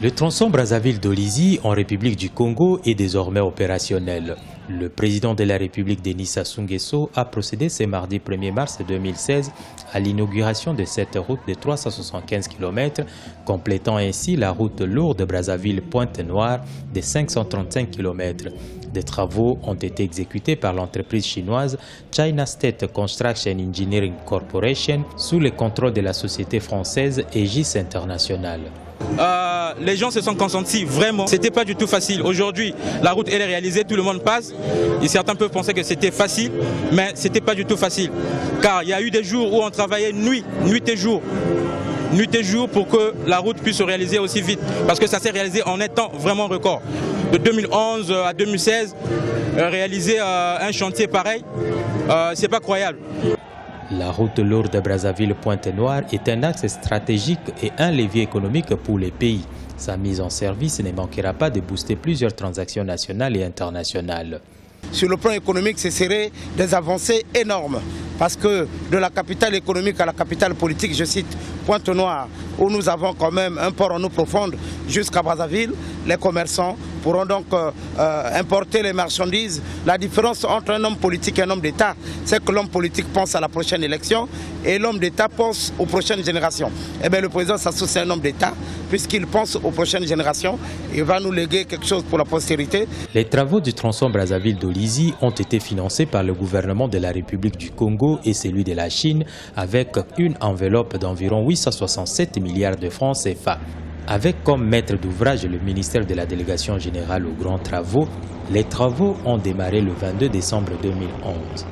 Le tronçon Brazzaville-Dolizy en République du Congo est désormais opérationnel. Le président de la République, Denis Sassou Nguesso, a procédé ce mardi 1er mars 2016 à l'inauguration de cette route de 375 km, complétant ainsi la route lourde Brazzaville-Pointe-Noire de 535 km. Des travaux ont été exécutés par l'entreprise chinoise China State Construction Engineering Corporation sous le contrôle de la société française Aegis International. Les gens se sont consentis vraiment. C'était pas du tout facile. Aujourd'hui, la route elle est réalisée, tout le monde passe. Et certains peuvent penser que c'était facile, mais c'était pas du tout facile. Car il y a eu des jours où on travaillait nuit et jour pour que la route puisse se réaliser aussi vite. Parce que ça s'est réalisé en un temps vraiment record. De 2011 à 2016, réaliser un chantier pareil, c'est pas croyable. La route lourde Brazzaville-Pointe-Noire est un axe stratégique et un levier économique pour les pays. Sa mise en service ne manquera pas de booster plusieurs transactions nationales et internationales. Sur le plan économique, ce serait des avancées énormes. Parce que de la capitale économique à la capitale politique, je cite Pointe-Noire, où nous avons quand même un port en eau profonde jusqu'à Brazzaville, les commerçants pourront donc importer les marchandises. La différence entre un homme politique et un homme d'État, c'est que l'homme politique pense à la prochaine élection et l'homme d'État pense aux prochaines générations. Eh bien, le président Sassou, c'est un homme d'État, puisqu'il pense aux prochaines générations. Il va nous léguer quelque chose pour la postérité. Les travaux du tronçon Brazzaville-Dolizy ont été financés par le gouvernement de la République du Congo et celui de la Chine, avec une enveloppe d'environ 867 milliards de francs CFA. Avec comme maître d'ouvrage le ministère de la Délégation générale aux grands travaux, les travaux ont démarré le 22 décembre 2011.